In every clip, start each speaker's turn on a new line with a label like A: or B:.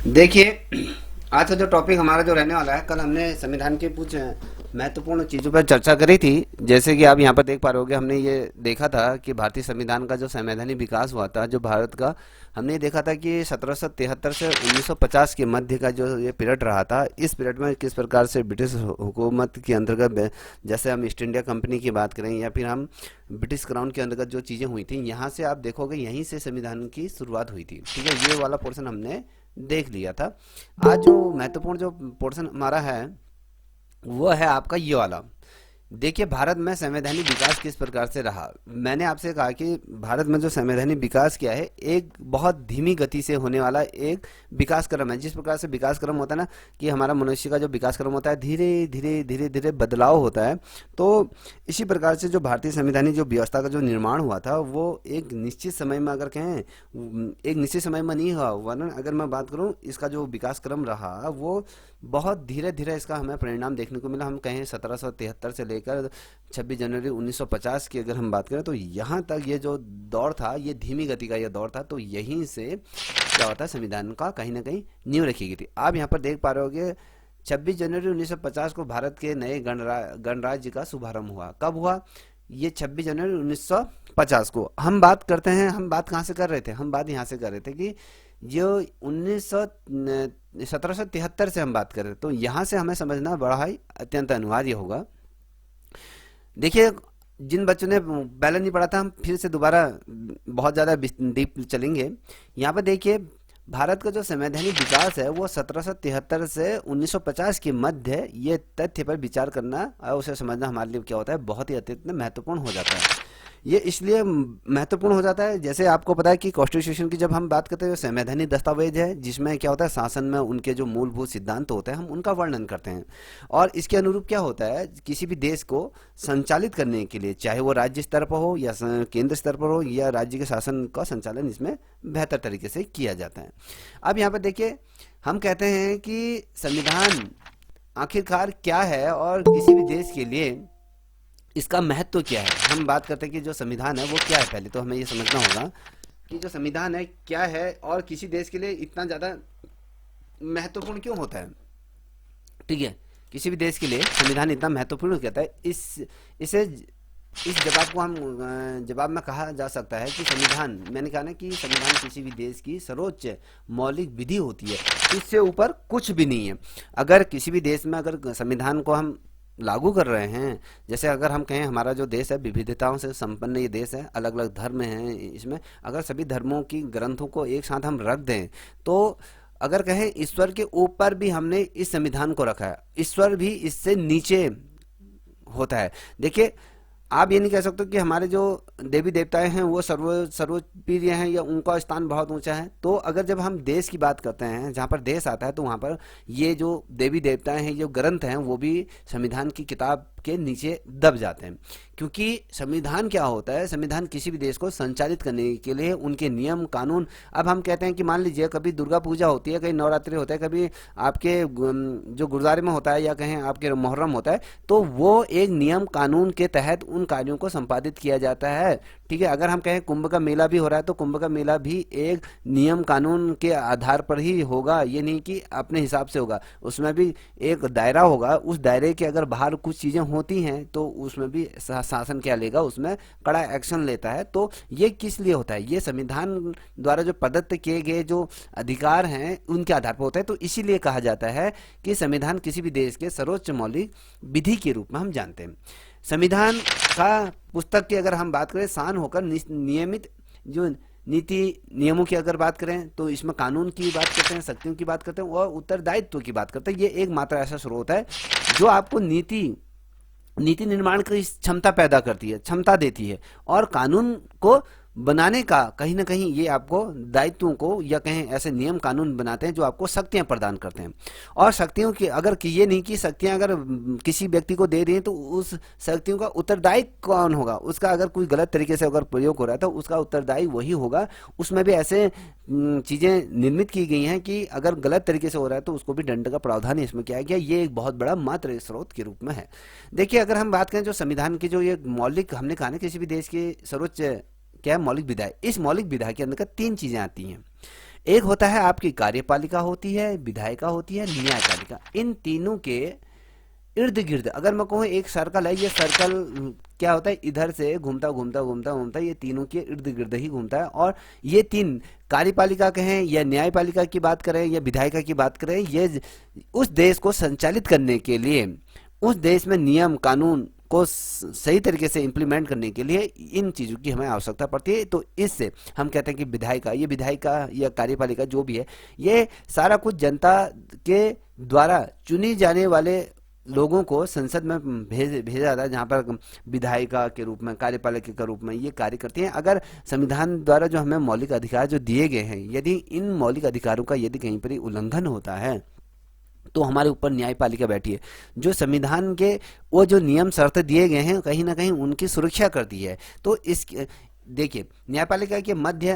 A: देखिए, आज का जो टॉपिक हमारा जो रहने वाला है, कल हमने संविधान के कुछ महत्वपूर्ण चीज़ों पर चर्चा करी थी। जैसे कि आप यहाँ पर देख पा रहे होगे, हमने ये देखा था कि भारतीय संविधान का जो संवैधानिक विकास हुआ था जो भारत का, हमने ये देखा था कि 1773 से 1950 के मध्य का जो ये पीरियड रहा था, इस पीरियड में किस प्रकार से ब्रिटिश हुकूमत के अंतर्गत, जैसे हम ईस्ट इंडिया कंपनी की बात करें या फिर हम ब्रिटिश क्राउन के अंतर्गत जो चीज़ें हुई थी, यहाँ से आप देखोगे यहीं से संविधान की शुरुआत हुई थी। ठीक है, ये वाला पोर्शन हमने देख लिया था। आज जो महत्वपूर्ण जो पोर्शन हमारा है वो है आपका ये वाला। देखिए, भारत में संवैधानिक विकास किस प्रकार से रहा। मैंने आपसे कहा कि भारत में जो संवैधानिक विकास किया है, एक बहुत धीमी गति से होने वाला एक विकास क्रम है। जिस प्रकार से विकास क्रम होता है ना, कि हमारा मनुष्य का जो विकास क्रम होता है, धीरे धीरे धीरे धीरे बदलाव होता है। तो इसी प्रकार से जो भारतीय संवैधानिक जो व्यवस्था का जो निर्माण हुआ था, वो एक निश्चित समय में, अगर कहें एक निश्चित समय में नहीं हुआ, वरन अगर मैं बात करूं, इसका जो विकास क्रम रहा वो बहुत धीरे धीरे इसका हमें परिणाम देखने को मिला। हम कहें 1773 से लेकर 26 जनवरी 1950 की अगर हम बात करें, तो यहाँ तक ये जो दौर था, ये धीमी गति का ये दौर था। तो यहीं से क्या होता है, संविधान का कहीं ना कहीं नींव रखी गई थी। आप यहाँ पर देख पा रहे होगे, 26 जनवरी 1950 को भारत के नए गणराज्य का शुभारंभ हुआ। कब हुआ? ये 26 जनवरी 1950 को। हम बात करते हैं, हम बात कहाँ से कर रहे थे? हम बात यहाँ से कर रहे थे कि जो 1773 से हम बात कर रहे थे। तो यहाँ से हमें समझना बड़ा ही अत्यंत अनिवार्य होगा। देखिए, जिन बच्चों ने पहले नहीं पढ़ा था, हम फिर से दोबारा बहुत ज़्यादा डीप चलेंगे। यहाँ पर देखिए, भारत का जो संवैधानिक विकास है वो 1773 से 1950 के मध्य, ये तथ्य पर विचार करना और उसे समझना हमारे लिए क्या होता है, बहुत ही अत्यंत महत्वपूर्ण हो जाता है। ये इसलिए महत्वपूर्ण हो जाता है, जैसे आपको पता है कि कॉन्स्टिट्यूशन की जब हम बात करते हैं, संवैधानिक दस्तावेज है जिसमें क्या होता है, शासन में उनके जो मूलभूत सिद्धांत होते हैं, हम उनका वर्णन करते हैं। और इसके अनुरूप क्या होता है, किसी भी देश को संचालित करने के लिए, चाहे वो राज्य स्तर पर हो या केंद्र स्तर पर हो, या राज्य के शासन का संचालन इसमें बेहतर तरीके से किया जाता है। अब यहाँ पर देखिए, हम कहते हैं कि संविधान आखिरकार क्या है और किसी भी देश के लिए इसका महत्व क्या है। हम बात करते हैं कि जो संविधान है वो क्या है। पहले तो हमें ये समझना होगा कि जो संविधान है क्या है और किसी देश के लिए इतना ज़्यादा महत्वपूर्ण क्यों होता है। ठीक है, किसी भी देश के लिए संविधान इतना महत्वपूर्ण क्यों होता है, इसे इस जवाब को हम जवाब में कहा जा सकता है कि संविधान, मैंने कहा ना कि संविधान किसी भी देश की सर्वोच्च मौलिक विधि होती है, इससे ऊपर कुछ भी नहीं है। अगर किसी भी देश में अगर संविधान को हम लागू कर रहे हैं, जैसे अगर हम कहें हमारा जो देश है विविधताओं से संपन्न ये देश है, अलग अलग धर्म हैं इसमें, अगर सभी धर्मों की ग्रंथों को एक साथ हम रख दें, तो अगर कहें ईश्वर के ऊपर भी हमने इस संविधान को रखा है, ईश्वर भी इससे नीचे होता है। देखिए, आप ये नहीं कह सकते कि हमारे जो देवी देवताएं हैं वो सर्वप्रिय हैं या उनका स्थान बहुत ऊंचा है। तो अगर जब हम देश की बात करते हैं, जहाँ पर देश आता है, तो वहाँ पर ये जो देवी देवताएं हैं, जो ग्रंथ हैं, वो भी संविधान की किताब के नीचे दब जाते हैं। क्योंकि संविधान क्या होता है, संविधान किसी भी देश को संचालित करने के लिए उनके नियम कानून। अब हम कहते हैं कि मान लीजिए कभी दुर्गा पूजा होती है, कहीं नवरात्रि होता है, कभी आपके जो गुरुद्वारे में होता है या कहें आपके मुहर्रम होता है, तो वो एक नियम कानून के तहत उन कार्यों को संपादित किया जाता है। ठीक है, अगर हम कहें कुंभ का मेला भी हो रहा है, तो कुंभ का मेला भी एक नियम कानून के आधार पर ही होगा, ये नहीं कि अपने हिसाब से होगा। उसमें भी एक दायरा होगा, उस दायरे के अगर बाहर कुछ चीज़ें होती हैं तो उसमें भी शासन क्या लेगा, उसमें कड़ा एक्शन लेता है। तो ये किस लिए होता है, ये संविधान द्वारा जो प्रदत्त किए गए जो अधिकार हैं उनके आधार पर होता है। तो इसीलिए कहा जाता है कि संविधान किसी भी देश के सर्वोच्च मौलिक विधि के रूप में हम जानते हैं। संविधान का पुस्तक की अगर हम बात करें, शान होकर नियमित जो नीति नियमों की अगर बात करें, तो इसमें कानून की बात करते हैं, शक्तियों की बात करते हैं और उत्तरदायित्व की बात करते हैं। ये एकमात्र ऐसा स्रोत है जो आपको नीति नीति निर्माण की क्षमता पैदा करती है, क्षमता देती है। और कानून को बनाने का कहीं ना कहीं ये आपको दायित्वों को या कहें ऐसे नियम कानून बनाते हैं जो आपको शक्तियां प्रदान करते हैं। और शक्तियों की अगर कि ये नहीं कि शक्तियां अगर किसी व्यक्ति को दे रही हैं, तो उस शक्तियों का उत्तरदायी कौन होगा, उसका अगर कोई गलत तरीके से अगर प्रयोग हो रहा है तो उसका उत्तरदायी वही होगा। उसमें भी ऐसे चीजें निर्मित की गई हैं कि अगर गलत तरीके से हो रहा है तो उसको भी दंड का प्रावधान इसमें किया गया। ये एक बहुत बड़ा मात्र स्रोत के रूप में है। देखिए, अगर हम बात करें जो संविधान की जो ये मौलिक, हमने कहा ना किसी भी देश की सर्वोच्च क्या है, मौलिक विधा है। इस मौलिक विधा के अंदर तीन चीजें आती हैं। एक होता है आपकी कार्यपालिका होती है, विधायिका होती है, न्यायपालिका। इन तीनों के इर्द गिर्द अगर मैं कहूँ एक सर्कल है, ये सर्कल क्या होता है, इधर से घूमता घूमता घूमता घूमता ये तीनों के इर्द गिर्द ही घूमता है। और ये तीन, कार्यपालिका कहें या न्यायपालिका की बात करें या विधायिका की बात करें, ये उस देश को संचालित करने के लिए, उस देश में नियम कानून को सही तरीके से इम्प्लीमेंट करने के लिए इन चीज़ों की हमें आवश्यकता पड़ती है। तो इससे हम कहते हैं कि विधायिका, ये विधायिका या कार्यपालिका जो भी है, ये सारा कुछ जनता के द्वारा चुनी जाने वाले लोगों को संसद में भेजा जाता है, जहाँ पर विधायिका के रूप में, कार्यपालिका के रूप में ये कार्य करती हैं। अगर संविधान द्वारा जो हमें मौलिक अधिकार जो दिए गए हैं, यदि इन मौलिक अधिकारों का यदि कहीं पर उल्लंघन होता है तो हमारे ऊपर न्यायपालिका बैठी है, जो संविधान के वो जो नियम शर्त दिए गए हैं कहीं ना कहीं उनकी सुरक्षा करती है। तो इस देखिए, न्यायपालिका के मध्य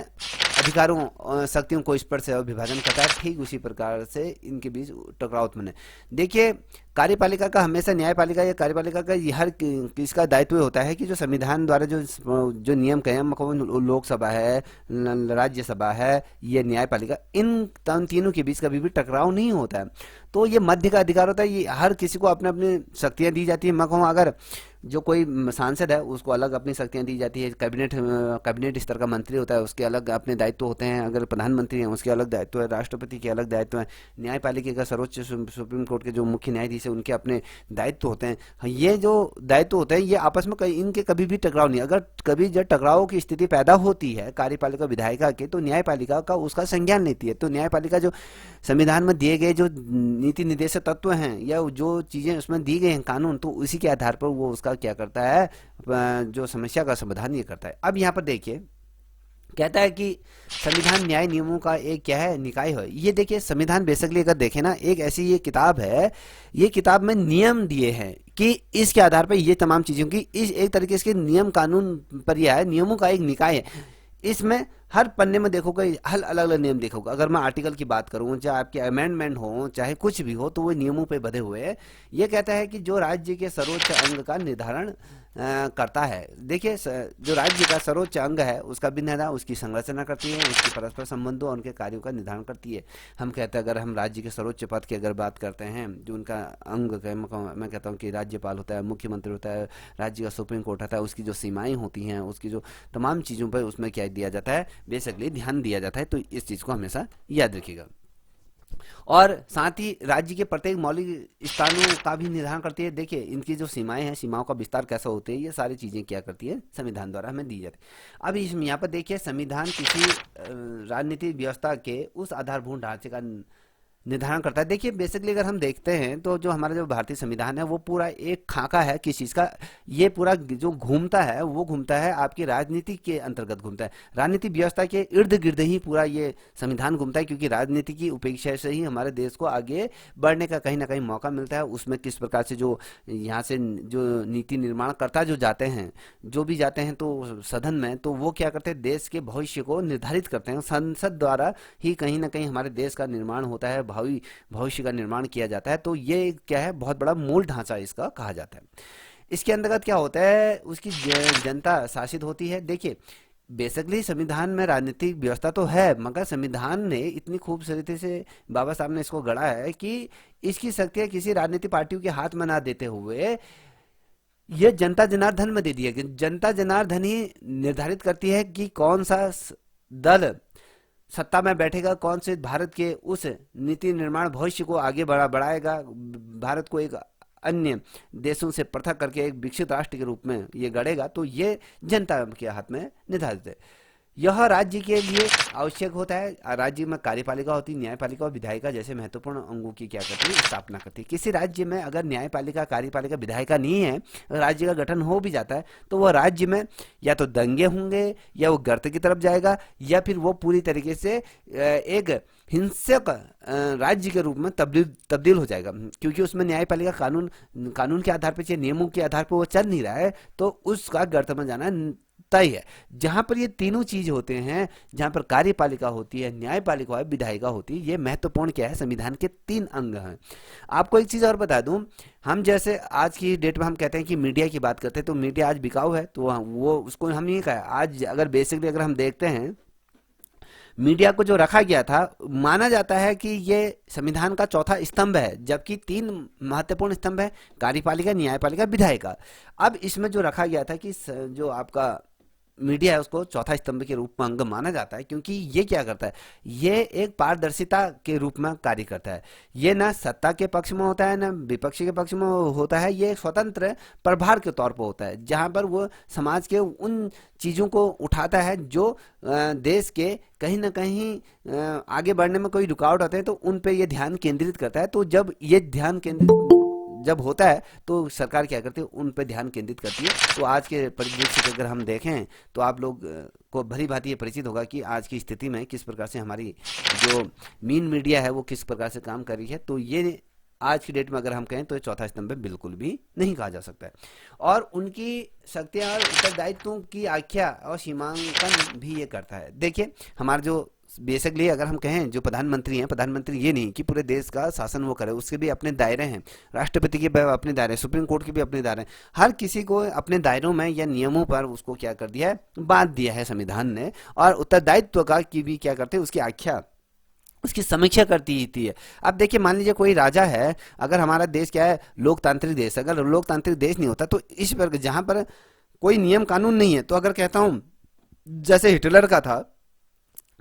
A: अधिकारों शक्तियों को स्पर्श और विभाजन करता है, ठीक उसी प्रकार से इनके बीच टकराव उत्पन्न है। देखिए, कार्यपालिका का हमेशा, न्यायपालिका या कार्यपालिका का हर किसका दायित्व होता है कि जो संविधान द्वारा जो नियम कायम, लोकसभा है, राज्यसभा है, ये न्यायपालिका, इन तीनों के बीच कभी भी टकराव नहीं होता है। तो ये मध्य का अधिकार होता है, ये हर किसी को अपने अपने शक्तियां दी जाती है। मैं कहूँ अगर जो कोई सांसद है उसको अलग अपनी शक्तियां दी जाती है, कैबिनेट स्तर का मंत्री होता है उसके अलग अपने दायित्व होते हैं, अगर प्रधानमंत्री हैं उसके अलग दायित्व है, राष्ट्रपति के अलग दायित्व है, न्यायपालिका का सर्वोच्च सुप्रीम कोर्ट के जो मुख्य न्यायाधीश है उनके अपने दायित्व होते हैं। ये जो दायित्व होते हैं ये आपस में इनके कभी भी टकराव नहीं। अगर कभी जब टकराव की स्थिति पैदा होती है कार्यपालिका विधायिका के, तो न्यायपालिका का उसका संज्ञान लेती है। तो न्यायपालिका जो संविधान में दिए गए जो नीति निर्देशक तत्व हैं या जो चीजें उसमें दी गई हैं कानून, तो उसी के आधार पर वो उसका क्या करता है, जो समस्या का समाधान ये करता है। अब यहाँ पर देखिए, कहता है कि संविधान न्याय नियमों का एक क्या है, निकाय है। ये देखिए, संविधान बेसिकली अगर देखें ना, एक ऐसी ये किताब है, ये किताब में नियम दिए हैं कि इसके आधार पर ये तमाम चीजों की, इस एक तरीके से नियम कानून पर यह है, नियमों का एक निकाय है। इसमें हर पन्ने में देखोगे हर अलग अलग नियम देखोगे। अगर मैं आर्टिकल की बात करूं, चाहे आपके अमेंडमेंट हो, चाहे कुछ भी हो, तो वो नियमों पे बधे हुए हैं। ये कहता है कि जो राज्य के सर्वोच्च अंग का निर्धारण करता है। देखिए, जो राज्य का सर्वोच्च अंग है उसका भी निर्धारण, उसकी संरचना करती है, उसके परस्पर संबंधों और उनके कार्यों का निर्धारण करती है। हम कहते हैं, अगर हम राज्य के सर्वोच्च पद की अगर बात करते हैं, जो उनका अंग, मैं कहता हूँ कि राज्यपाल होता है, मुख्यमंत्री होता है, राज्य का सुप्रीम कोर्ट होता है, उसकी जो सीमाएं होती हैं, उसकी जो तमाम चीज़ों पर उसमें क्या दिया जाता है, बेसिकली ध्यान दिया जाता है। तो इस चीज़ को हमेशा याद रखिएगा। और साथ ही राज्य के प्रत्येक मौलिक स्थानों का भी निर्धारण करती है। देखिए, इनकी जो सीमाएं हैं, सीमाओं का विस्तार कैसा होते हैं, ये सारी चीजें क्या करती है, संविधान द्वारा हमें दी जाती है। अब इसमें यहाँ पर देखिए, संविधान किसी राजनीतिक व्यवस्था के उस आधारभूत ढांचे का निर्धारण करता है। देखिए, बेसिकली अगर हम देखते हैं तो जो हमारा जो भारतीय संविधान है वो पूरा एक खाका है किस चीज़ का, ये पूरा जो घूमता है वो घूमता है आपकी राजनीति के अंतर्गत घूमता है, राजनीतिक व्यवस्था के इर्द गिर्द ही पूरा ये संविधान घूमता है। क्योंकि राजनीति की उपेक्षा से ही हमारे देश को आगे बढ़ने का कहीं ना कहीं मौका मिलता है। उसमें किस प्रकार से जो यहाँ से जो नीति निर्माणकर्ता जो जाते हैं, जो भी जाते हैं तो सदन में, तो वो क्या करते हैं, देश के भविष्य को निर्धारित करते हैं। संसद द्वारा ही कहीं ना कहीं हमारे देश का निर्माण होता है, भविष्य का निर्माण किया जाता है। तो ये क्या है, बहुत बड़ा मूल ढांचा इसका कहा जाता है। इसके अंतर्गत क्या होता है, उसकी जनता शासित होती है। देखिए, बेसिकली संविधान में राजनीतिक व्यवस्था तो है, मगर संविधान ने इतनी खूबसूरती से बाबा साहब ने इसको गढ़ा है कि इसकी शक्तियां किसी राजनीतिक पार्टियों के हाथ में ना देते हुए ये जनता जनार्दन में दे दिया कि जनता जनार्दन ही निर्धारित करती है कि कौन सा दल सत्ता में बैठेगा, कौन से भारत के उस नीति निर्माण भविष्य को आगे बढ़ाएगा, भारत को एक अन्य देशों से पृथक करके एक विकसित राष्ट्र के रूप में ये गढ़ेगा। तो ये जनता के हाथ में निर्धारित है। यह राज्य के लिए आवश्यक होता है। राज्य में कार्यपालिका होती है, न्यायपालिका और विधायिका जैसे महत्वपूर्ण अंगों की क्या करती है, स्थापना करती है। किसी राज्य में अगर न्यायपालिका, कार्यपालिका, विधायिका नहीं है, राज्य का गठन हो भी जाता है, तो वह राज्य में या तो दंगे होंगे, या वो गर्त की तरफ जाएगा, या फिर वो पूरी तरीके से एक हिंसक राज्य के रूप में तब्दील हो जाएगा। क्योंकि उसमें न्यायपालिका कानून के आधार पर, नियमों के आधार पर वो चल नहीं रहा है, तो उसका गर्त में जाना तय है। जहां पर ये तीनों चीज होते हैं, जहां पर कार्यपालिका होती है, न्यायपालिका है, विधायिका होती है, ये महत्वपूर्ण क्या है, संविधान के 3 अंग हैं। आपको एक चीज और बता दूं, हम जैसे आज की डेट में हम कहते हैं कि मीडिया की बात करते हैं, तो मीडिया आज बिकाऊ है, तो वो उसको हम ये कहा, आज अगर बेसिकली अगर हम देखते हैं मीडिया को जो रखा गया था, माना जाता है कि ये संविधान का चौथा स्तंभ है, जबकि तीन महत्वपूर्ण स्तंभ है, कार्यपालिका, न्यायपालिका, विधायिका। अब इसमें जो रखा गया था कि जो आपका मीडिया है उसको चौथा स्तंभ के रूप में अंग माना जाता है, क्योंकि ये क्या करता है, ये एक पारदर्शिता के रूप में कार्य करता है। ये ना सत्ता के पक्ष में होता है ना विपक्ष के पक्ष में होता है, ये एक स्वतंत्र प्रभार के तौर पर होता है, जहां पर वो समाज के उन चीजों को उठाता है जो देश के कहीं ना कहीं आगे बढ़ने में कोई रुकावट आते हैं, तो उन पे ये ध्यान केंद्रित करता है। तो जब ये ध्यान केंद्रित जब होता है तो सरकार क्या करती है, उन पर ध्यान केंद्रित करती है। तो आज के परिदृश्य से अगर हम देखें तो आप लोग को भली भांति ये परिचित होगा कि आज की स्थिति में किस प्रकार से हमारी जो मेन मीडिया है वो किस प्रकार से काम कर रही है। तो ये आज की डेट में अगर हम कहें तो ये चौथा स्तंभ बिल्कुल भी नहीं कहा जा सकता है। और उनकी शक्तियां और उत्तरदायित्वों की आख्या और सीमांकन भी ये करता है। देखिए हमारा जो बेसिकली अगर हम कहें जो प्रधानमंत्री हैं, प्रधानमंत्री ये नहीं कि पूरे देश का शासन वो करे, उसके भी अपने दायरे हैं, राष्ट्रपति के भी अपने दायरे, सुप्रीम कोर्ट के भी अपने दायरे हैं। हर किसी को अपने दायरों में या नियमों पर उसको क्या कर दिया है, बांध दिया है संविधान ने। और उत्तरदायित्व का की भी क्या करते हैं, उसकी आख्या उसकी समीक्षा करती थी है। अब देखिए मान लीजिए कोई राजा है, अगर हमारा देश क्या है, लोकतांत्रिक देश, अगर लोकतांत्रिक देश नहीं होता तो इस पर जहां पर कोई नियम कानून नहीं है, तो अगर कहता हूं जैसे हिटलर का था,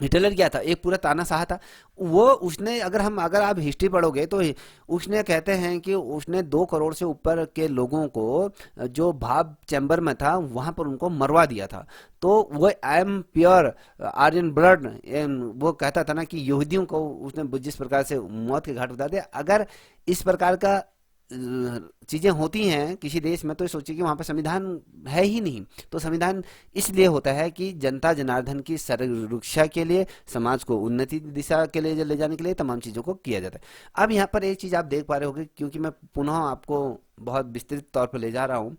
A: हिटलर क्या था, एक पूरा तानाशाह था। वो उसने अगर आप हिस्ट्री पढ़ोगे तो उसने कहते हैं कि उसने 2 करोड़ से ऊपर के लोगों को जो भाप चैम्बर में था वहां पर उनको मरवा दिया था। तो वो I am pure Aryan blood, वो कहता था ना कि यहूदियों को उसने जिस प्रकार से मौत के घाट उतार दिया। अगर इस प्रकार का चीजें होती हैं किसी देश में, तो सोचिए कि वहां पर संविधान है ही नहीं। तो संविधान इसलिए होता है कि जनता जनार्दन की सुरक्षा के लिए, समाज को उन्नति दिशा के लिए ले जाने के लिए तमाम चीजों को किया जाता है। अब यहाँ पर एक चीज आप देख पा रहे होंगे, क्योंकि मैं पुनः आपको बहुत विस्तृत तौर पर ले जा रहा हूँ।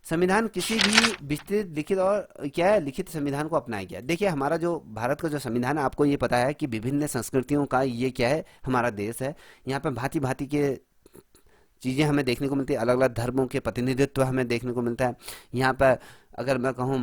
A: संविधान किसी भी विस्तृत लिखित और क्या है, लिखित संविधान को अपनाया गया। देखिए हमारा जो भारत का जो संविधान है, आपको ये पता है कि विभिन्न संस्कृतियों का ये क्या है, हमारा देश है। यहाँ पर भांति भांति के चीज़ें हमें देखने को मिलती है, अलग अलग धर्मों के प्रतिनिधित्व हमें देखने को मिलता है। यहाँ पर अगर मैं कहूँ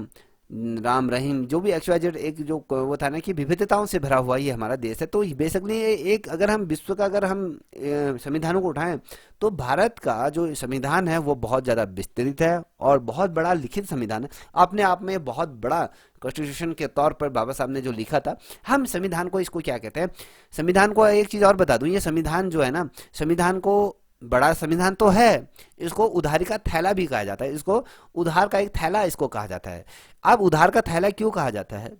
A: राम रहीम जो भी XYZ, एक जो वो था ना कि विविधताओं से भरा हुआ ये हमारा देश है। तो बेसिकली एक अगर हम विश्व का अगर हम संविधानों को उठाएं तो भारत का जो संविधान है वो बहुत ज़्यादा विस्तृत है और बहुत बड़ा लिखित संविधान है। अपने आप में बहुत बड़ा कॉन्स्टिट्यूशन के तौर पर बाबा साहब ने जो लिखा था। हम संविधान को इसको क्या कहते हैं, संविधान को एक चीज़ और बता दूं, ये संविधान जो है ना, संविधान को बड़ा संविधान तो है, इसको उधारी का थैला भी कहा जाता है। इसको उधार का एक थैला इसको कहा जाता है। अब उधार का थैला क्यों कहा जाता है,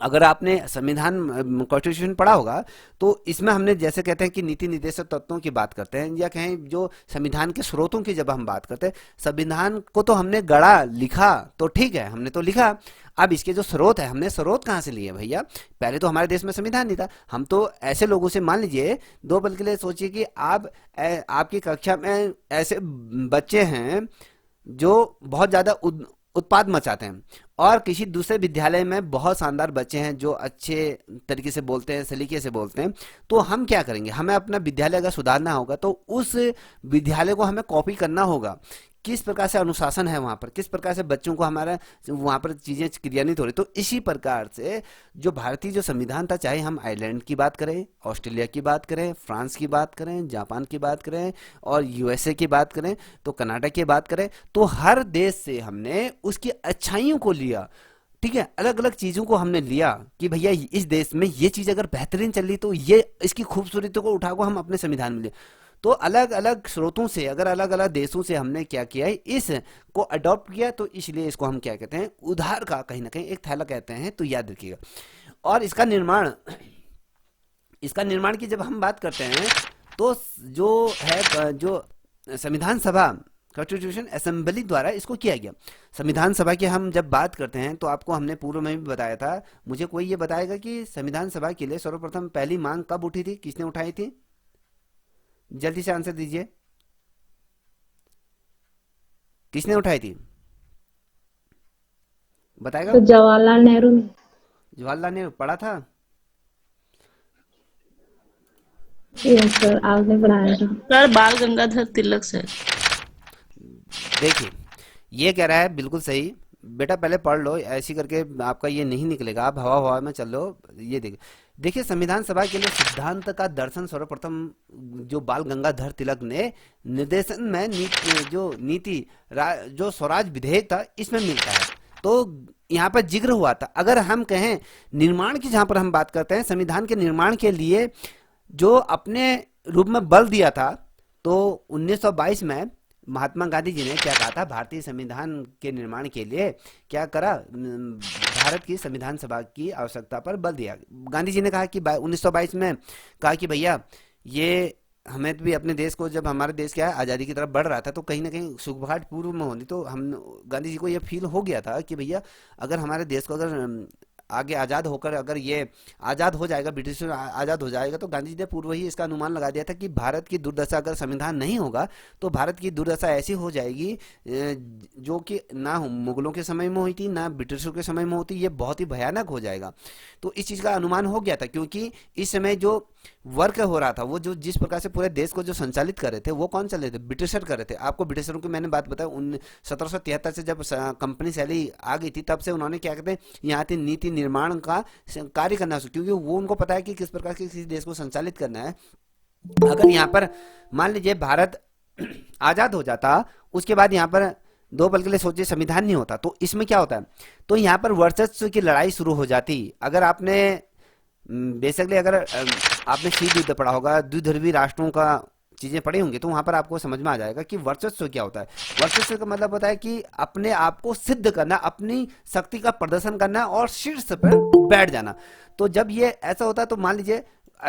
A: अगर आपने संविधान कॉन्स्टिट्यूशन पढ़ा होगा तो इसमें हमने जैसे कहते हैं कि नीति निर्देशक तत्वों की बात करते हैं, या कहें जो संविधान के स्रोतों की जब हम बात करते हैं, संविधान को तो हमने गढ़ा लिखा तो ठीक है, हमने तो लिखा। अब इसके जो स्रोत है, हमने स्रोत कहाँ से लिए भैया, पहले तो हमारे देश में संविधान नहीं था। हम तो ऐसे लोगों से, मान लीजिए 2 पल के लिए सोचिए कि आप आपकी कक्षा में ऐसे बच्चे हैं जो बहुत ज्यादा उत्पाद मचाते हैं, और किसी दूसरे विद्यालय में बहुत शानदार बच्चे हैं जो अच्छे तरीके से बोलते हैं, सलीके से बोलते हैं। तो हम क्या करेंगे, हमें अपना विद्यालय अगर सुधारना होगा तो उस विद्यालय को हमें कॉपी करना होगा। किस प्रकार से अनुशासन है वहां पर, किस प्रकार से बच्चों को हमारा वहां पर चीजें क्रियान्वित हो रही। तो इसी प्रकार से जो भारतीय जो संविधान था, चाहे हम आयरलैंड की बात करें, ऑस्ट्रेलिया की बात करें, फ्रांस की बात करें, जापान की बात करें और USA की बात करें, तो कनाडा की बात करें, तो हर देश से हमने उसकी अच्छाइयों को लिया। ठीक है, अलग अलग चीजों को हमने लिया कि भैया इस देश में ये चीज अगर बेहतरीन चल रही तो ये इसकी खूबसूरती को उठाकर हम अपने संविधान में ले। तो अलग अलग स्रोतों से, अगर अलग अलग देशों से हमने क्या किया है, इस को अडॉप्ट किया, तो इसलिए इसको हम क्या कहते हैं, उधार का कहीं ना कहीं एक थैला कहते हैं। तो याद रखिएगा। और इसका निर्माण की जब हम बात करते हैं तो जो है, जो संविधान सभा कॉन्स्टिट्यूशन असेंबली द्वारा इसको किया गया। संविधान सभा की हम जब बात करते हैं तो आपको हमने पूर्व में भी बताया था। मुझे कोई ये बताएगा कि संविधान सभा के लिए सर्वप्रथम पहली मांग कब उठी थी, किसने उठाई थी, जल्दी से आंसर दीजिए, किसने उठाई थी, बताएगा।
B: तो जवाहरलाल नेहरू ने।
A: जवाहरलाल नेहरू पढ़ा था।
B: यस सर, आपने पढ़ाया था।
C: सर बाल गंगाधर तिलक सर।
A: देखिए ये कह रहा है बिल्कुल सही, बेटा पहले पढ़ लो, ऐसी करके आपका ये नहीं निकलेगा, आप हवा हवा में चल लो। ये देखिए संविधान सभा के लिए सिद्धांत का दर्शन सर्वप्रथम जो बाल गंगाधर तिलक ने निर्देशन में जो नीति जो स्वराज विधेयक था इसमें मिलता है। तो यहाँ पर जिक्र हुआ था। अगर हम कहें निर्माण की, जहां पर हम बात करते हैं संविधान के निर्माण के लिए जो अपने रूप में बल दिया था, तो 1922 में महात्मा गांधी जी ने क्या कहा था, भारतीय संविधान के निर्माण के लिए क्या करा, भारत की संविधान सभा की आवश्यकता पर बल दिया। गांधी जी ने कहा कि 1922 में कहा कि भैया ये हमें भी अपने देश को, जब हमारे देश क्या है आज़ादी की तरफ बढ़ रहा था तो कहीं ना कहीं सुगबुगाहट पूर्व में होनी, तो हम गांधी जी को ये फील हो गया था कि भैया अगर हमारे देश को अगर आगे आज़ाद होकर अगर ये आज़ाद हो जाएगा, ब्रिटिश से आज़ाद हो जाएगा, तो गांधी जी ने पूर्व ही इसका अनुमान लगा दिया था कि भारत की दुर्दशा, अगर संविधान नहीं होगा तो भारत की दुर्दशा ऐसी हो जाएगी जो कि ना मुगलों के समय में हुई थी ना ब्रिटिशों के समय में होती, ये बहुत ही भयानक हो जाएगा। तो इस चीज़ का अनुमान हो गया था, क्योंकि इस समय जो वर्क हो रहा था, वो जो जिस प्रकार से पूरे देश को जो संचालित कर रहे थे वो कौन चल रहे थे, ब्रिटिशर कर रहे थे। आपको ब्रिटिशरों की मैंने बात बताया, 1773 से जब कंपनी शैली आ गई थी तब से उन्होंने क्या कहते हैं यहाँ की नीति निर्माण का कार्य करना शुरू, क्योंकि वो उनको पता है कि किस प्रकार से किसी देश को संचालित करना है। अगर यहाँ पर मान लीजिए भारत आजाद हो जाता, उसके बाद यहाँ पर दो पल के लिए सोचिए संविधान नहीं होता, तो इसमें क्या होता है, तो यहाँ पर वर्चस्व की लड़ाई शुरू हो जाती। अगर आपने बेसिकली अगर आपने शीत युद्ध पढ़ा होगा, द्विध्रुवीय राष्ट्रों का चीजें पढ़ी होंगी, तो वहां पर आपको समझ में आ जाएगा कि वर्चस्व क्या होता है। वर्चस्व का मतलब होता है कि अपने आप को सिद्ध करना, अपनी शक्ति का प्रदर्शन करना और शीर्ष पर बैठ जाना। तो जब ये ऐसा होता है तो मान लीजिए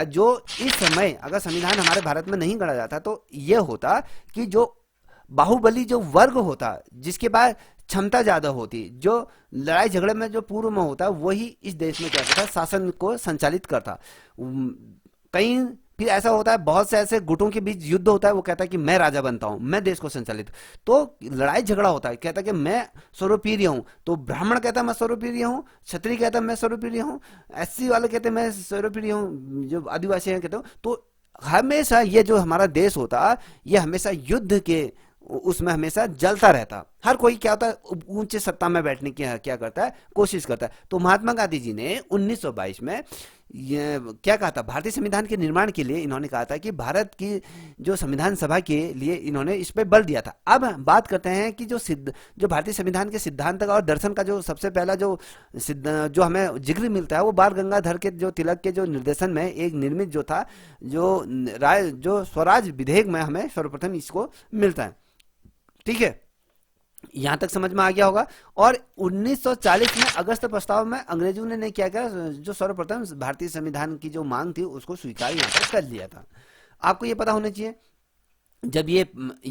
A: जो इस समय अगर संविधान हमारे भारत में नहीं गढ़ा जाता तो ये होता कि जो बाहुबली जो वर्ग होता, जिसके पास क्षमता ज्यादा होती, जो लड़ाई झगड़े में जो पूर्व में होता, वही इस देश में क्या करता, शासन को संचालित करता। कहीं फिर ऐसा होता है, बहुत से ऐसे गुटों के बीच युद्ध होता है, वो कहता है कि मैं राजा बनता हूं, मैं देश को संचालित, तो लड़ाई झगड़ा होता है, कहता है कि मैं सर्वप्रिय हूं, तो ब्राह्मण कहता है मैं सर्वप्रिय हूं, क्षत्रिय कहता है मैं सर्वप्रिय हूं, एससी वाले कहते हैं मैं सर्वप्रिय हूं, जो आदिवासी हैं कहते हो। तो हमेशा ये जो हमारा देश होता, ये हमेशा युद्ध के उसमें हमेशा जलता रहता। हर कोई क्या होता है, ऊंचे सत्ता में बैठने की क्या करता है, कोशिश करता है। तो महात्मा गांधी जी ने 1922 में ये क्या कहा था, भारतीय संविधान के निर्माण के लिए इन्होंने कहा था कि भारत की जो संविधान सभा के लिए इन्होंने इस पे बल दिया था। अब बात करते हैं कि जो भारतीय संविधान के सिद्धांत का और दर्शन का जो सबसे पहला जो हमें जिक्र मिलता है, वो बाल गंगाधर के जो तिलक के जो निर्देशन में एक निर्मित जो था, जो स्वराज विधेयक में हमें सर्वप्रथम इसको मिलता है। ठीक है, यहां तक समझ में आ गया होगा। और 1940 में अगस्त प्रस्ताव में अंग्रेजों ने क्या किया, जो सर्वप्रथम भारतीय संविधान की जो मांग थी उसको स्वीकार यहाँ पर कर लिया था। आपको ये पता होना चाहिए। जब ये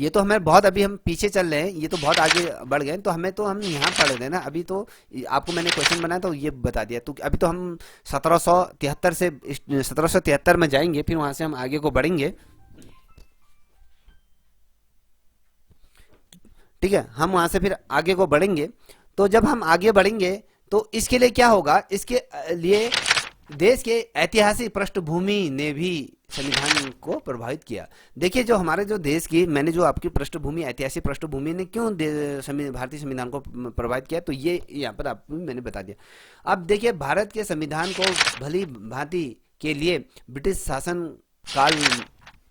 A: तो हमें बहुत, अभी हम पीछे चल रहे हैं, ये तो बहुत आगे बढ़ गए, तो हम यहाँ पढ़ रहे ना। अभी तो आपको मैंने क्वेश्चन बनाया तो ये बता दिया, तो अभी तो हम 1773 में जाएंगे, फिर वहां से हम आगे को बढ़ेंगे। ठीक है, हम वहां से फिर आगे को बढ़ेंगे। तो जब हम आगे बढ़ेंगे तो इसके लिए क्या होगा, इसके लिए देश के ऐतिहासिक पृष्ठभूमि ने भी संविधान को प्रभावित किया। देखिए जो हमारे जो देश की, मैंने जो आपकी पृष्ठभूमि, ऐतिहासिक पृष्ठभूमि ने क्यों भारतीय संविधान को प्रभावित किया, तो ये यहाँ पर आपको मैंने बता दिया। अब देखिए भारत के संविधान को भली भांति के लिए ब्रिटिश शासन काल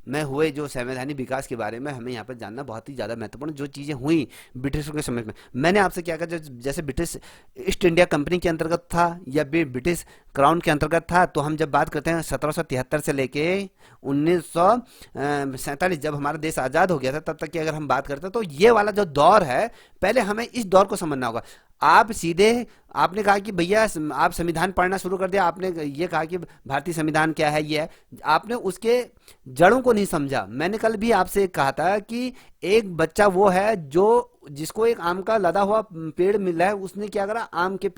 A: में हुए जो संवैधानिक विकास के बारे में हमें यहाँ पर जानना बहुत ही ज़्यादा महत्वपूर्ण। जो चीज़ें हुई ब्रिटिशों के समय में, मैंने आपसे क्या कहा, जैसे ब्रिटिश ईस्ट इंडिया कंपनी के अंतर्गत था या ब्रिटिश क्राउन के अंतर्गत था, तो हम जब बात करते हैं 1773 से लेके 1947 जब हमारा देश आज़ाद हो गया था तब तक की अगर हम बात करते हैं, तो ये वाला जो दौर है, पहले हमें इस दौर को समझना होगा। आप सीधे आपने कहा कि भैया आप संविधान पढ़ना शुरू कर दिया, आपने ये कहा कि भारतीय संविधान क्या है, ये है, आपने उसके जड़ों को नहीं समझा। मैंने कल भी आपसे कहा था कि एक बच्चा वो है जो जिसको एक आम का लदा हुआ पेड़ मिला है, उसने क्या करा, आम के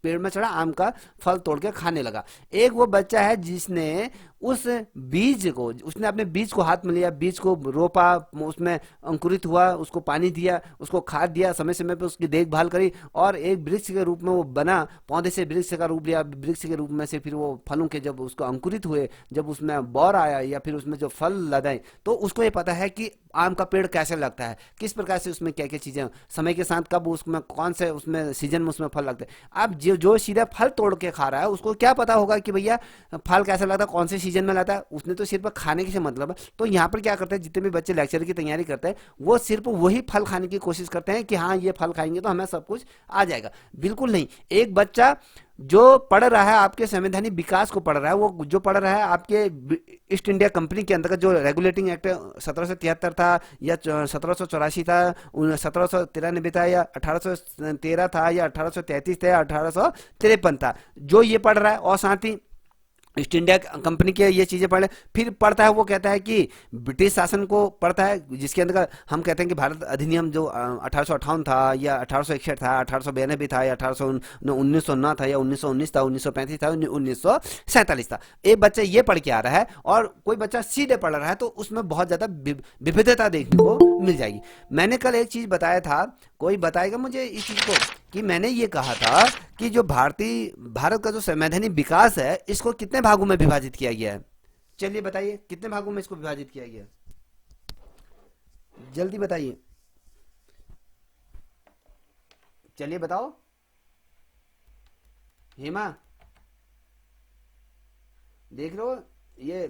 A: पेड़ में चढ़ा, आम का फल तोड़ के खाने लगा। एक वो बच्चा है जिसने उस बीज को, उसने अपने बीज को हाथ में लिया, बीज को रोपा, उसमें अंकुरित हुआ, उसको पानी दिया, उसको खाद दिया, समय समय पे उसकी देखभाल करी, और एक वृक्ष के रूप में वो बना, पौधे से वृक्ष का रूप लिया, वृक्ष के रूप में से फिर वो फलों के जब उसको अंकुरित हुए, जब उसमें बौर आया या फिर उसमें जो फल लदाए, तो उसको ये पता है कि आम का पेड़ कैसे लगता है, किस प्रकार से उसमें क्या क्या चीजें समय के साथ कब उसमें कौन से उसमें सीजन में उसमें फल लगते हैं। अब जो सीधा फल तोड़ के खा रहा है उसको क्या पता होगा कि भैया फल कैसा लगता है, कौन से सीजन में लगता है, उसने तो सिर्फ खाने के से मतलब है। तो यहाँ पर क्या करते हैं, जितने भी बच्चे लेक्चर की तैयारी करते हैं वो सिर्फ वही फल खाने की कोशिश करते हैं कि हाँ ये फल खाएंगे तो हमें सब कुछ आ जाएगा। बिल्कुल नहीं। एक बच्चा जो पढ़ रहा है आपके संवैधानिक विकास को पढ़ रहा है, वो जो पढ़ रहा है आपके ईस्ट इंडिया कंपनी के अंतर्गत जो रेगुलेटिंग एक्ट 1773 था या 1784 था, 1793 था या 1813 था या 1833 था या 1853 था, जो ये पढ़ रहा है और साथ ही ईस्ट इंडिया कंपनी के ये चीजें पढ़ ले, फिर पढ़ता है, वो कहता है कि ब्रिटिश शासन को पढ़ता है, जिसके अंदर हम कहते हैं कि भारत अधिनियम जो 1858 था या 1861 था, 1892 था या 1909 था या 1919 था, 1935 था, 1947 था। एक बच्चा ये पढ़ के आ रहा है और कोई बच्चा सीधे पढ़ रहा है, तो उसमें बहुत ज्यादा विविधता देखने को मिल जाएगी। मैंने कल एक चीज बताया था, कोई बताएगा मुझे इस चीज को, कि मैंने ये कहा था कि जो भारत का जो संवैधानिक विकास है इसको कितने भागों में विभाजित किया गया है। चलिए बताइए कितने भागों में इसको विभाजित किया गया, जल्दी बताइए, चलिए बताओ। हेमा देख रहे हो, ये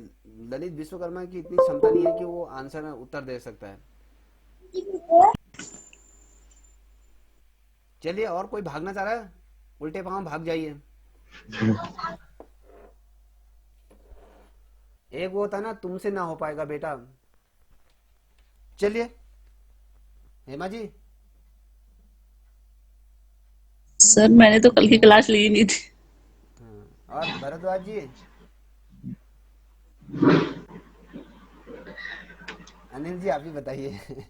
A: ललित विश्वकर्मा की इतनी क्षमता नहीं है कि वो आंसर में उत्तर दे सकता है। चलिए, और कोई भागना चाह रहा है, उल्टे पांव भाग जाइए। एक वो था ना, तुमसे ना हो पाएगा बेटा। चलिए हेमा जी।
C: सर मैंने तो कल की क्लास ली नहीं थी।
A: और भरद्वाज जी, अनिल जी आप ही बताइए।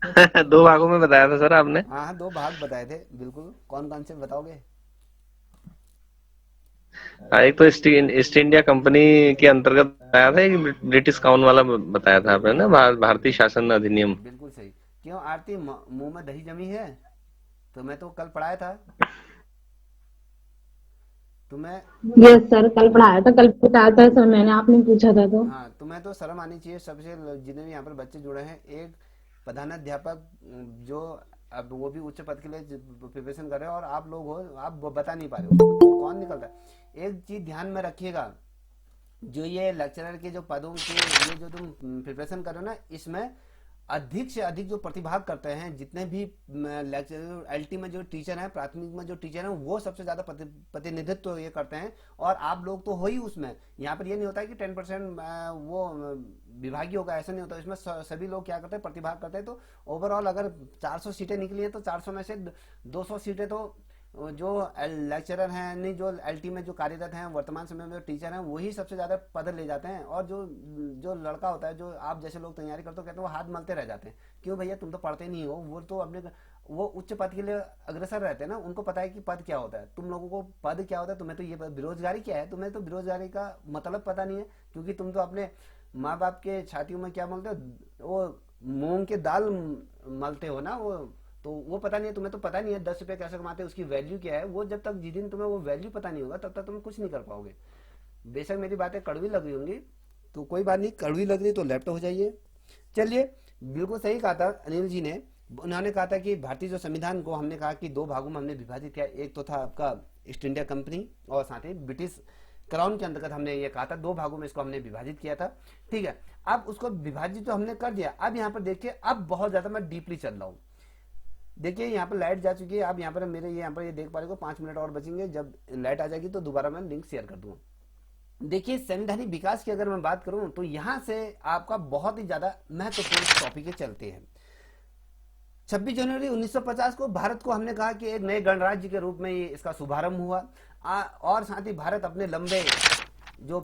D: दो भागों में बताया था सर आपने।
A: हाँ हाँ, दो भाग बताए थे बिल्कुल। कौन कौन से बताओगे?
D: हाँ, एक तो ईस्ट इंडिया कंपनी के अंतर्गत बताया था, एक ब्रिटिश काउन वाला बताया था आपने ना, भारतीय शासन अधिनियम।
A: बिल्कुल सही। क्यों आरती, मुंह में दही जमी है? तुम्हें तो कल पढ़ाया था, तुम्हें।
B: यस सर, कल पढ़ाया था, कल बताया था सर मैंने, आपने पूछा था तो।
A: हाँ, तुम्हें तो शर्म आनी चाहिए। सबसे जितने भी यहाँ पर बच्चे जुड़े हैं, एक प्रधानाध्यापक जो अब वो भी उच्च पद के लिए प्रिपरेशन कर रहे हो और आप लोग हो, आप वो बता नहीं पा रहे हो तो कौन निकलता है। एक चीज ध्यान में रखिएगा, जो ये लेक्चरर के जो पदों के ये जो तुम प्रिपरेशन कर रहे हो ना, इसमें अधिक से अधिक जो प्रतिभाग करते हैं, जितने भी लेक्चर एलटी में जो टीचर हैं, प्राथमिक में जो टीचर हैं, वो सबसे ज्यादा प्रतिनिधित्व तो ये करते हैं, और आप लोग तो हो ही उसमें। यहाँ पर ये नहीं होता है कि 10% वो विभागीय होगा, ऐसा नहीं होता। इसमें सभी लोग क्या करते हैं, प्रतिभाग करते हैं। तो ओवरऑल अगर 400 सीटें निकली हैं तो 400 में से 200 सीटें तो जो लेक्चरर हैं, नहीं जो एलटी में जो कार्यरत हैं, वर्तमान समय में जो टीचर हैं, वही सबसे ज्यादा पद ले जाते हैं। और जो जो लड़का होता है, जो आप जैसे लोग तैयारी करते हो, कहते हैं वो हाथ मलते रह जाते हैं। क्यों भैया, तुम तो पढ़ते नहीं हो। वो तो अपने वो उच्च पद के लिए अग्रसर रहते हैं ना, उनको पता है कि पद क्या होता है। तुम लोगों को पद क्या होता है, तुम्हें तो ये बेरोजगारी क्या है, तुम्हें तो बेरोजगारी का मतलब पता नहीं है। क्योंकि तुम तो अपने माँ बाप के छातियों में क्या मलते हो, वो मूंग के दाल मलते हो ना, वो तो वो पता नहीं है तुम्हें। तो पता नहीं है 10 रुपए कैसे कमाते हैं, उसकी वैल्यू क्या है। वो जब तक जिस दिन तुम्हें वो वैल्यू पता नहीं होगा, तब तक तुम कुछ नहीं कर पाओगे। बेशक मेरी बातें कड़वी लग रही होंगी, तो कोई बात नहीं, कड़वी लग रही तो लेफ्ट हो जाइए। चलिए, बिल्कुल सही कहा था अनिल जी ने। उन्होंने कहा था कि भारतीय जो संविधान को हमने कहा कि दो भागों में हमने विभाजित किया। एक तो था आपका ईस्ट इंडिया कंपनी, और साथ ही ब्रिटिश क्राउन के अंतर्गत हमने ये कहा था, दो भागों में इसको हमने विभाजित किया था। ठीक है, अब उसको विभाजित तो हमने कर दिया। अब यहाँ पर देखिए, अब बहुत ज्यादा मैं डीपली चल रहा हूँ। देखिए यहाँ पर लाइट जा चुकी है। आप यहाँ पर मेरे यहाँ पर ये देख पा रहे हो, 5 मिनट और बचेंगे। जब लाइट आ जाएगी तो दोबारा मैं लिंक शेयर कर दूंगा। देखिए, संवैधानिक विकास की अगर मैं बात करूं तो यहां से आपका बहुत ही ज्यादा महत्वपूर्ण टॉपिक चलते हैं। 26 जनवरी 1950 को भारत को हमने कहा कि एक नए गणराज्य के रूप में इसका शुभारंभ हुआ। और साथ ही भारत अपने लंबे जो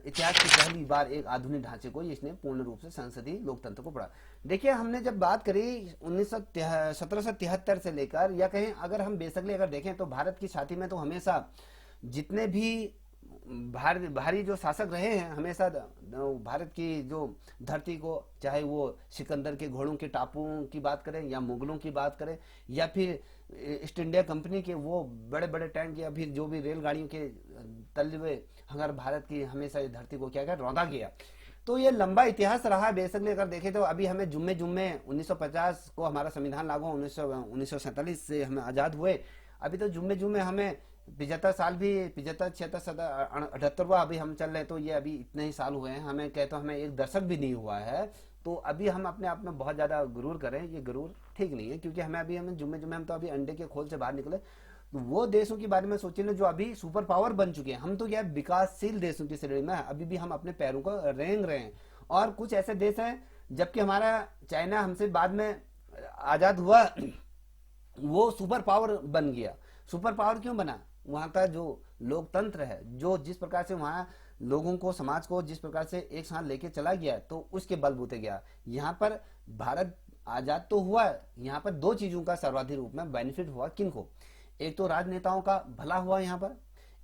A: इतिहास की पहली बार एक आधुनिक ढांचे को इसने पूर्ण रूप से संसदीय लोकतंत्र को पढ़ा। देखिए हमने जब बात करी 1773 से लेकर, या कहें अगर हम बेसिकली अगर देखें तो भारत की छाती में तो हमेशा जितने भी भारी जो शासक रहे हैं, हमेशा भारत की जो धरती को, चाहे वो सिकंदर के घोड़ों के टापुओं की बात करें या मुगलों की बात करें या फिर ईस्ट इंडिया कंपनी के वो बड़े बड़े टैंक या फिर जो भी रेलगाड़ियों के तलवे, अगर भारत की हमेशा इस धरती को क्या रौंदा गया। तो ये लंबा इतिहास रहा है। बेसिकली अगर देखें तो अभी हमें जुम्मे 1950 को हमारा संविधान लागू, 1947 से हमें आजाद हुए, अभी तो जुम्मे हमें 75 साल भी, 75 76 78वां अभी हम चल रहे हैं, तो ये अभी इतने ही साल हुए हैं। हमें कहते हमें एक दशक भी नहीं हुआ है। तो अभी हम अपने आप में बहुत ज्यादा गुरूर करें, ये गुरूर ठीक नहीं है, क्योंकि हमें जुम्मे हम तो अभी अंडे के खोल से बाहर निकले। तो वो देशों के बारे में सोचे ना जो अभी सुपर पावर बन चुके हैं। हम तो क्या विकासशील देशों की श्रेणी में अभी भी हम अपने पैरों को रेंग रहे हैं, और कुछ ऐसे देश हैं, जबकि हमारा चाइना हमसे बाद में आजाद हुआ, वो सुपर पावर बन गया। सुपर पावर क्यों बना? वहां का जो लोकतंत्र है, जो जिस प्रकार से वहां लोगों को, समाज को जिस प्रकार से एक साथ लेके चला गया, तो उसके बलबूते गया। यहाँ पर भारत आजाद तो हुआ, यहाँ पर दो चीजों का सर्वाधिक रूप में बेनिफिट हुआ। किनको? एक तो राजनेताओं का भला हुआ यहाँ पर।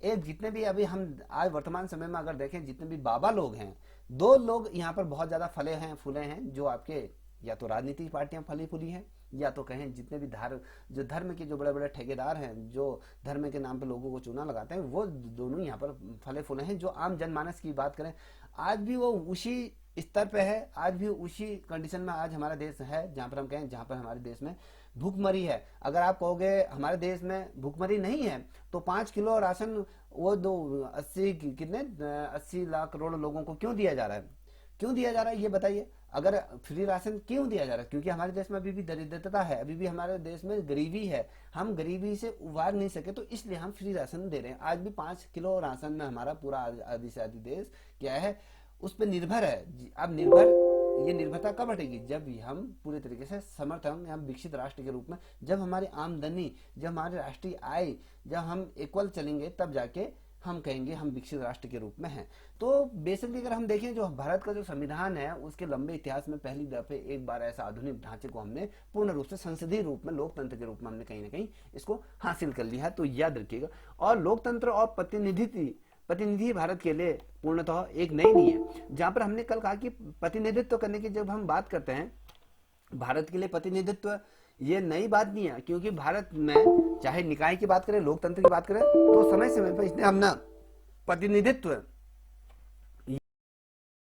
A: एक जितने भी अभी हम आज वर्तमान समय में अगर देखें, जितने भी बाबा लोग हैं, दो लोग यहाँ पर बहुत ज्यादा फले हैं, फूले हैं, जो आपके या तो राजनीतिक पार्टियां फली फूली हैं, या तो कहें जितने भी धर्म के जो बड़े बड़े ठेकेदार हैं, जो धर्म के नाम पे लोगों को चुना लगाते हैं, वो दोनों यहाँ पर फले फूले हैं। जो आम जनमानस की बात करें, आज भी वो उसी स्तर पे है, आज भी उसी कंडीशन में आज हमारा देश है, जहां पर हम कहें, जहां पर हमारे देश में भूखमरी है। अगर आप कहोगे हमारे देश में भूखमरी नहीं है, तो 5 किलो राशन वो 80 लाख करोड़ लोगों को क्यों दिया जा रहा है? क्यों दिया जा रहा है ये बताइए। अगर फ्री राशन क्यों दिया जा रहा है? क्योंकि हमारे देश में अभी भी दरिद्रता है, अभी भी हमारे देश में गरीबी है, हम गरीबी से उबार नहीं सके, तो इसलिए हम फ्री राशन दे रहे हैं। आज भी 5 किलो राशन में हमारा पूरा आधी से आधी देश क्या है, उस पर निर्भर है। अब ये निर्भरता कब हटेगी? जब हम पूरे तरीके से समर्थ होंगे, हम विकसित राष्ट्र के रूप में, जब हमारी आमदनी, जब हमारी राष्ट्रीय आय, जब हम इक्वल चलेंगे, तब जाके हम कहेंगे हम विकसित राष्ट्र के रूप में हैं। तो बेसिकली अगर हम देखें, जो भारत का जो संविधान है, उसके लंबे इतिहास में पहली दफे एक बार ऐसा आधुनिक ढांचे को हमने पूर्ण रूप से संसदीय रूप में, लोकतंत्र के रूप में हमने कहीं ना कहीं इसको हासिल कर लिया है। तो याद रखिएगा। और लोकतंत्र और प्रतिनिधि भारत के लिए पूर्णतः एक नई नहीं है। जहां पर हमने कल कहा कि प्रतिनिधित्व करने की जब हम बात करते हैं, भारत के लिए प्रतिनिधित्व ये नई बात नहीं है, क्योंकि भारत में चाहे निकाय की बात करें, लोकतंत्र की बात करें, तो समय समय पर इसने अपना प्रतिनिधित्व